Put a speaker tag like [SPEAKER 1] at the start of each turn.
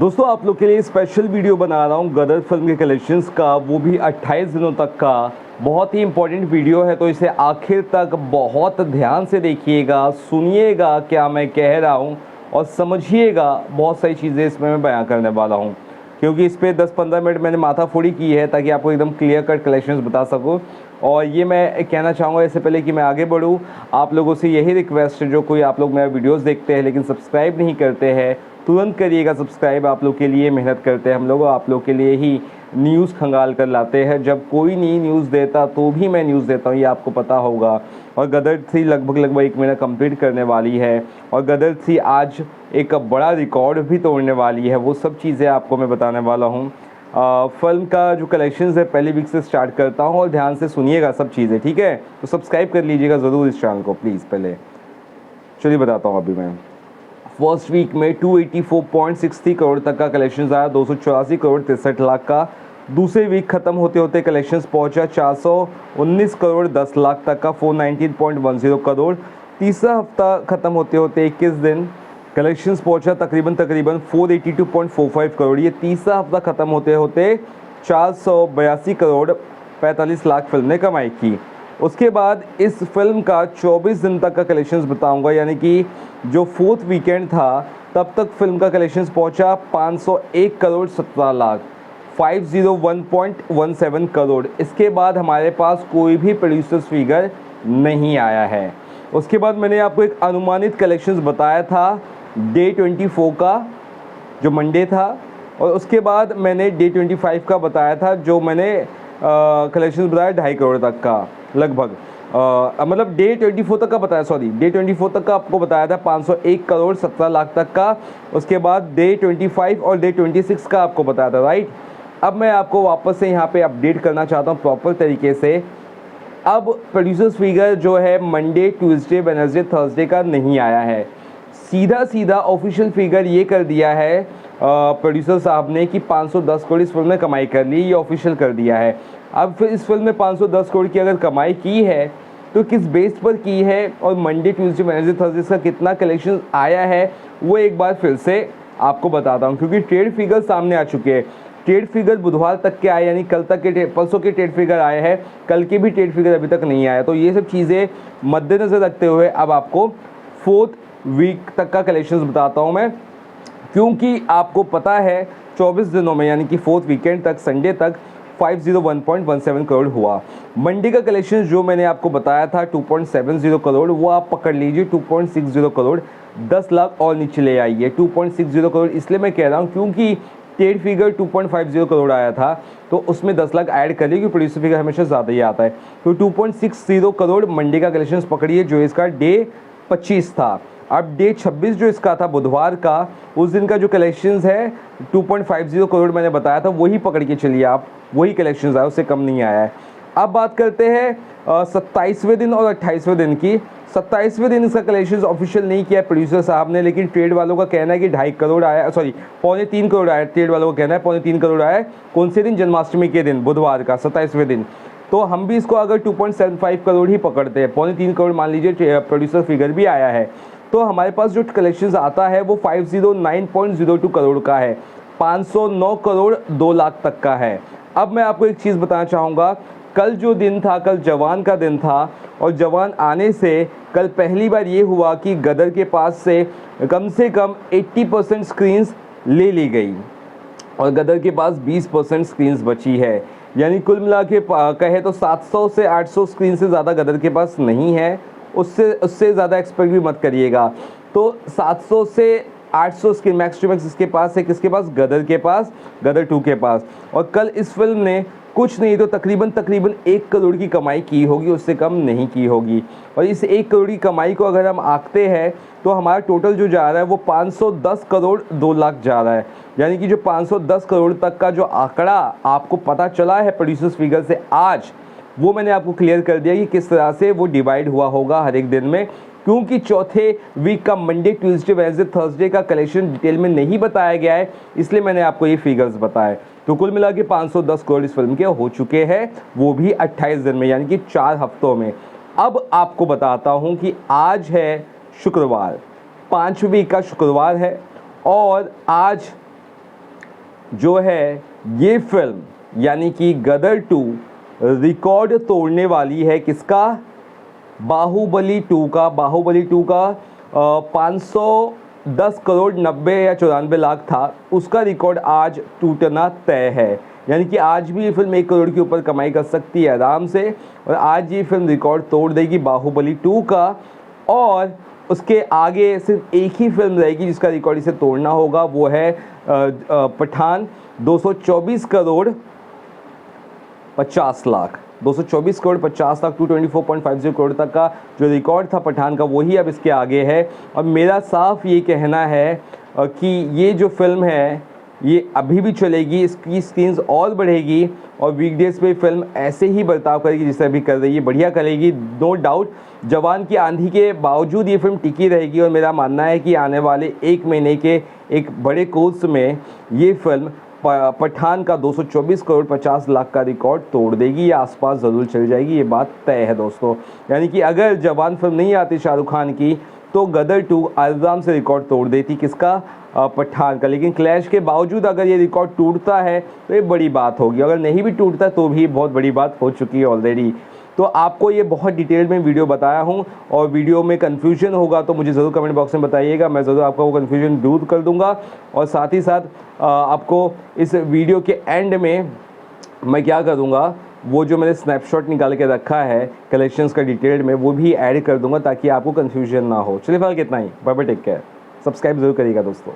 [SPEAKER 1] दोस्तों आप लोग के लिए स्पेशल वीडियो बना रहा हूँ गदर फिल्म के कलेक्शंस का, वो भी 28 दिनों तक का। बहुत ही इंपॉर्टेंट वीडियो है, तो इसे आखिर तक बहुत ध्यान से देखिएगा, सुनिएगा क्या मैं कह रहा हूँ और समझिएगा बहुत सारी चीज़ें इसमें मैं बयां करने वाला हूँ, क्योंकि इस पर 10-15 मिनट मैंने माथाफोड़ी की है ताकि आपको एकदम क्लियर कट कलेक्शंस बता सकूँ। और ये मैं कहना चाहूँगा इससे पहले कि मैं आगे बढ़ूँ, आप लोगों से यही रिक्वेस्ट है, जो कोई आप लोग मेरा वीडियोस देखते हैं लेकिन सब्सक्राइब नहीं करते हैं, तुरंत करिएगा सब्सक्राइब। आप लोग के लिए मेहनत करते हैं हम लोग, आप लोग के लिए ही न्यूज़ खंगाल कर लाते हैं। जब कोई नहीं न्यूज़ देता तो भी मैं न्यूज़ देता हूँ, ये आपको पता होगा। और गदर 3 लगभग 1 महीना कंप्लीट करने वाली है और गदर 3 आज एक बड़ा रिकॉर्ड भी तोड़ने वाली है। वो सब चीज़ें आपको मैं बताने वाला हूँ। फिल्म का जो कलेक्शंस है पहली वीक से स्टार्ट करता हूँ और ध्यान से सुनिएगा सब चीज़ें, ठीक है। तो सब्सक्राइब कर लीजिएगा ज़रूर इस चैनल को प्लीज़। पहले चलिए बताता हूँ। अभी मैं फर्स्ट वीक में 284.63 करोड़ तक का कलेक्शंस आया, 284 करोड़ 63 लाख का। दूसरे वीक ख़त्म होते होते कलेक्शंस पहुंचा 419 करोड़ 10 लाख तक का, 419.10 करोड़। तीसरा हफ्ता ख़त्म होते होते 21 दिन कलेक्शंस पहुंचा तकरीबन 482.45 करोड़। ये तीसरा हफ्ता ख़त्म होते होते 482 करोड़ 45 लाख फिल्म ने कमाई की। उसके बाद इस फिल्म का 24 दिन तक का कलेक्शंस बताऊंगा, यानी कि जो फोर्थ वीकेंड था तब तक फिल्म का कलेक्शंस पहुंचा 501 करोड़ 17 लाख, 501.17 करोड़। इसके बाद हमारे पास कोई भी प्रोड्यूसर्स फिगर नहीं आया है। उसके बाद मैंने आपको एक अनुमानित कलेक्शंस बताया था डे 24 का, जो मंडे था, और उसके बाद मैंने डे 25 का बताया था, जो मैंने कलेक्शंस बताया 2.5 करोड़ तक का लगभग। मतलब डे 24 तक का बताया, सॉरी डे 24 तक का आपको बताया था 501 करोड़ 17 लाख तक का। उसके बाद डे 25 और डे 26 का आपको बताया था, राइट। अब मैं आपको वापस से यहाँ पे अपडेट करना चाहता हूँ प्रॉपर तरीके से। अब प्रोड्यूसर्स फिगर जो है मंडे, ट्यूसडे, वेडनेसडे, थर्सडे का नहीं आया है। सीधा ऑफिशियल फिगर ये कर दिया है प्रोड्यूसर साहब ने कि 510 करोड़ इस फिल्म ने कमाई कर ली, ये ऑफिशियल कर दिया है। अब फिर इस फिल्म में 510 करोड़ की अगर कमाई की है तो किस बेस पर की है और मंडे, ट्यूसडे, वेडनेसडे, थर्सडे का कितना कलेक्शन आया है, वो एक बार फिर से आपको बताता हूँ, क्योंकि ट्रेड फिगर सामने आ चुके हैं। ट्रेड फिगर बुधवार तक के आए, यानी कल तक के परसों के ट्रेड फिगर आए हैं, कल के भी ट्रेड फिगर अभी तक नहीं आया। तो ये सब चीज़ें मद्देनज़र रखते हुए अब आपको फोर्थ वीक तक का कलेक्शंस बताता हूँ मैं, क्योंकि आपको पता है 24 दिनों में, यानी कि फोर्थ वीकेंड तक, संडे तक 501.17 करोड़ हुआ। मंडे का कलेक्शन जो मैंने आपको बताया था 2.70 करोड़, वो आप पकड़ लीजिए 2.60 करोड़, 10 लाख और नीचे ले आइए। 2.60 करोड़ इसलिए मैं कह रहा हूँ क्योंकि ट्रेड फिगर 2.50 करोड़ आया था, तो उसमें 10 लाख ऐड कर लीजिए, प्रोड्यूसर फिगर हमेशा ज़्यादा ही आता है। तो 2.60 करोड़ मंडे का कलेक्शन पकड़िए, जो इसका डे 25 था। अब डे 26 जो इसका था बुधवार का, उस दिन का जो कलेक्शंस है 2.50 करोड़ मैंने बताया था, वही पकड़ के चलिए आप, वही कलेक्शंस आया, उससे कम नहीं आया है। अब बात करते हैं 27वें दिन और 28वें दिन की। 27वें दिन इसका कलेक्शंस ऑफिशियल नहीं किया प्रोड्यूसर साहब ने, लेकिन ट्रेड वालों का कहना है कि 2.5 करोड़ आया, सॉरी 3.25 करोड़ आया। ट्रेड वालों का कहना है 3.25 करोड़ आया। कौन से दिन? जन्माष्टमी के दिन, बुधवार का 27वें दिन। तो हम भी इसको अगर 2.75 करोड़ ही पकड़ते हैं, 3.25 करोड़ मान लीजिए प्रोड्यूसर फिगर भी आया है, तो हमारे पास जो कलेक्शंस आता है वो 509.02 करोड़ का है, 509 करोड़ 2 लाख तक का है। अब मैं आपको एक चीज़ बताना चाहूँगा, कल जो दिन था, कल जवान का दिन था, और जवान आने से कल पहली बार ये हुआ कि गदर के पास से कम 80% स्क्रीन्स ले ली गई और गदर के पास 20% स्क्रीन्स बची है। यानी कुल मिला के कहे तो 700 से 800 स्क्रीन से ज़्यादा गदर के पास नहीं है। उससे ज़्यादा एक्सपेक्ट भी मत करिएगा। तो 700 से 800 स्क्रीन मैक्स टू मैक्स इसके पास है, किसके पास? गदर के पास, गदर 2 के पास। और कल इस फिल्म ने कुछ नहीं तो तकरीबन 1 करोड़ की कमाई की होगी, उससे कम नहीं की होगी। और इस 1 करोड़ की कमाई को अगर हम आंकते हैं तो हमारा टोटल जो जा रहा है वो 510 करोड़ 2 लाख जा रहा है। यानी कि जो 510 करोड़ तक का जो आंकड़ा आपको पता चला है प्रोड्यूसर्स फिगर से आज, वो मैंने आपको क्लियर कर दिया कि किस तरह से वो डिवाइड हुआ होगा हर एक दिन में, क्योंकि चौथे वीक का मंडे, ट्यूसडे, वेडनेसडे, थर्सडे का कलेक्शन डिटेल में नहीं बताया गया है, इसलिए मैंने आपको ये फिगर्स बताए। तो कुल मिला के 510 करोड़ इस फिल्म के हो चुके हैं, वो भी 28 दिन में, यानी कि 4 हफ्तों में। अब आपको बताता हूँ कि आज है शुक्रवार, 5वीं वीक का शुक्रवार है, और आज जो है ये फिल्म यानी कि गदर 2 रिकॉर्ड तोड़ने वाली है किसका? बाहुबली 2 का। बाहुबली 2 का 510 करोड़ 90 या 94 लाख था, उसका रिकॉर्ड आज टूटना तय है। यानी कि आज भी ये फिल्म 1 करोड़ के ऊपर कमाई कर सकती है आराम से, और आज ये फिल्म रिकॉर्ड तोड़ देगी बाहुबली 2 का। और उसके आगे सिर्फ एक ही फिल्म रहेगी जिसका रिकॉर्ड इसे तोड़ना होगा, वो है पठान। 224 करोड़ 50 लाख, 224 करोड़ 50 लाख, 224.50 करोड़ तक का जो रिकॉर्ड था पठान का, वही अब इसके आगे है। और मेरा साफ ये कहना है कि ये जो फिल्म है ये अभी भी चलेगी, इसकी स्क्रीन्स और बढ़ेगी, और वीकडेज पे फिल्म ऐसे ही बर्ताव करेगी जैसे अभी कर रही है, बढ़िया करेगी नो डाउट। जवान की आंधी के बावजूद ये फिल्म टिकी रहेगी, और मेरा मानना है कि आने वाले 1 महीने के एक बड़े कोर्स में ये फिल्म पठान का 224 करोड़ 50 लाख का रिकॉर्ड तोड़ देगी या आसपास ज़रूर चल जाएगी, ये बात तय है दोस्तों। यानी कि अगर जवान फिल्म नहीं आती शाहरुख खान की तो गदर 2 आराम से रिकॉर्ड तोड़ देती किसका? पठान का। लेकिन क्लैश के बावजूद अगर ये रिकॉर्ड टूटता है तो ये बड़ी बात होगी, अगर नहीं भी टूटता तो भी बहुत बड़ी बात हो चुकी है ऑलरेडी। तो आपको ये बहुत डिटेल में वीडियो बताया हूँ, और वीडियो में कन्फ्यूजन होगा तो मुझे ज़रूर कमेंट बॉक्स में बताइएगा, मैं ज़रूर आपका वो कन्फ्यूजन दूर कर दूँगा। और साथ ही साथ आपको इस वीडियो के एंड में मैं क्या करूँगा, वो जो मैंने स्नैपशॉट निकाल के रखा है कलेक्शंस का डिटेल में, वो भी ऐड कर दूँगा ताकि आपको कन्फ्यूजन ना हो। चलिए फिलहाल कितना ही, bye bye, take care, subscribe ज़रूर करिएगा दोस्तों।